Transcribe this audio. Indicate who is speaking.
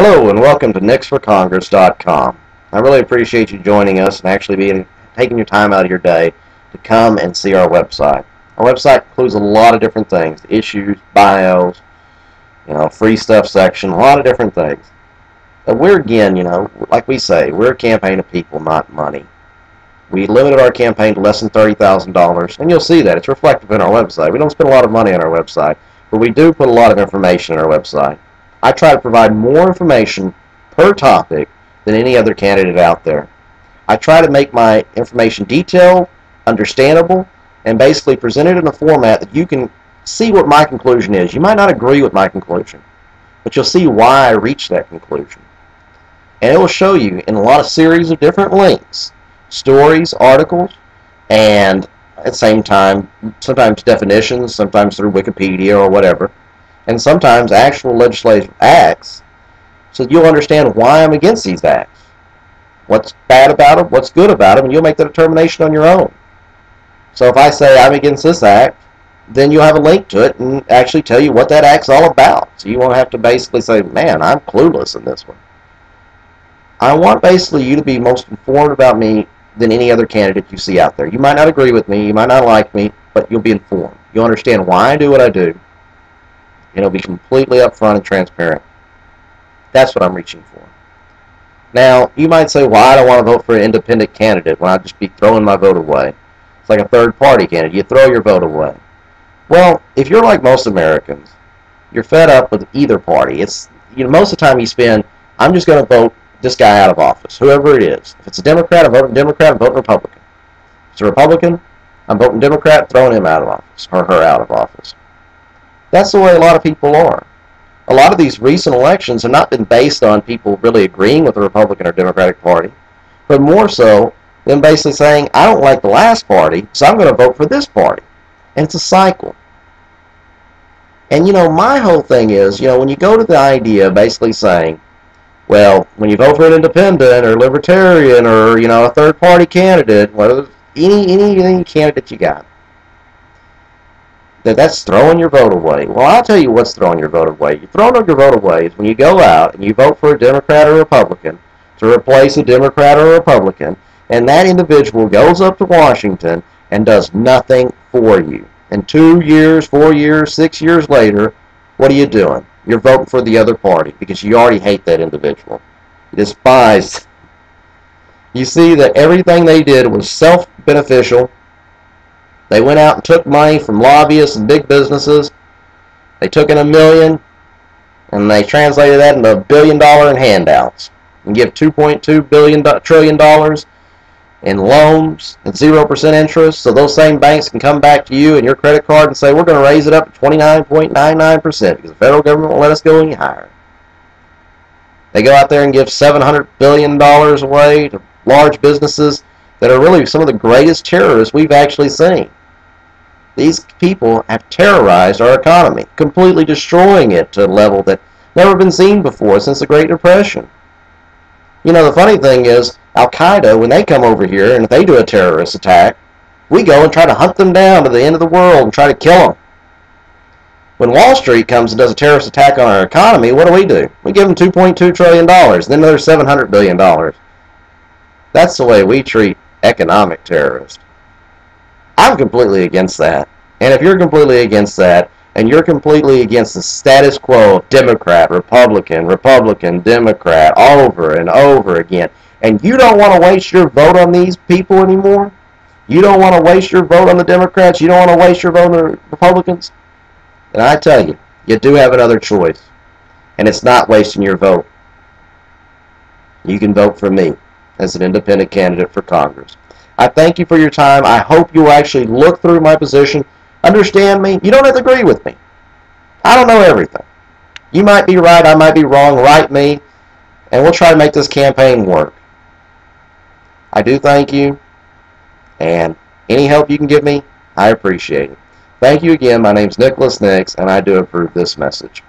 Speaker 1: Hello and welcome to nixforcongress.com. I really appreciate you joining us and actually taking your time out of your day to come and see our website. Our website includes a lot of different things, issues, bios, free stuff section, a lot of different things. But we're, again, like we say, we're a campaign of people, not money. We limited our campaign to less than $30,000, and you'll see that. It's reflective in our website. We don't spend a lot of money on our website, but we do put a lot of information on our website. I try to provide more information per topic than any other candidate out there. I try to make my information detailed, understandable, and basically present it in a format that you can see what my conclusion is. You might not agree with my conclusion, but you'll see why I reached that conclusion. And it will show you in a lot of series of different links, stories, articles, and at the same time, sometimes definitions, sometimes through Wikipedia or whatever, and sometimes actual legislative acts, so you'll understand why I'm against these acts. What's bad about them, what's good about them, and you'll make the determination on your own. So if I say I'm against this act, then you'll have a link to it and actually tell you what that act's all about. So you won't have to basically say, man, I'm clueless in this one. I want basically you to be most informed about me than any other candidate you see out there. You might not agree with me, you might not like me, but you'll be informed. You'll understand why I do what I do, and it'll be completely upfront and transparent. That's what I'm reaching for. Now, you might say, well, I don't want to vote for an independent candidate when I'd just be throwing my vote away. It's like a third-party candidate. You throw your vote away. Well, if you're like most Americans, you're fed up with either party. It's most of the time you spend, I'm just going to vote this guy out of office, whoever it is. If it's a Democrat, I'm voting Democrat, I'm voting Republican. If it's a Republican, I'm voting Democrat, throwing him out of office, or her out of office. That's the way a lot of people are. A lot of these recent elections have not been based on people really agreeing with the Republican or Democratic Party, but more so than basically saying, I don't like the last party, so I'm going to vote for this party. And it's a cycle. And, my whole thing is, when you go to the idea of basically saying, well, when you vote for an independent or libertarian or, a third-party candidate, whether any candidate you got, that's throwing your vote away. Well, I'll tell you what's throwing your vote away. You're throwing your vote away is when you go out and you vote for a Democrat or Republican to replace a Democrat or Republican, and that individual goes up to Washington and does nothing for you. And 2 years, 4 years, 6 years later, what are you doing? You're voting for the other party because you already hate that individual. You despise. You see that everything they did was self-beneficial. They went out and took money from lobbyists and big businesses. They took in $1 million, and they translated that into $1 billion in handouts, and give $2.2 trillion in loans at 0% interest, so those same banks can come back to you and your credit card and say, we're going to raise it up to 29.99% because the federal government won't let us go any higher. They go out there and give $700 billion away to large businesses that are really some of the greatest terrorists we've actually seen. These people have terrorized our economy, completely destroying it to a level that never been seen before since the Great Depression. The funny thing is, Al-Qaeda, when they come over here and if they do a terrorist attack, we go and try to hunt them down to the end of the world and try to kill them. When Wall Street comes and does a terrorist attack on our economy, what do? We give them $2.2 trillion, then another $700 billion. That's the way we treat economic terrorists. I'm completely against that. And if you're completely against that, and you're completely against the status quo of Democrat, Republican, Republican, Democrat, over and over again, and you don't want to waste your vote on these people anymore, you don't want to waste your vote on the Democrats, you don't want to waste your vote on the Republicans, then I tell you, you do have another choice. And it's not wasting your vote. You can vote for me as an independent candidate for Congress. I thank you for your time. I hope you will actually look through my position, understand me. You don't have to agree with me. I don't know everything. You might be right, I might be wrong. Write me, and we'll try to make this campaign work. I do thank you, and any help you can give me, I appreciate it. Thank you again. My name's Nicholas Nix, and I do approve this message.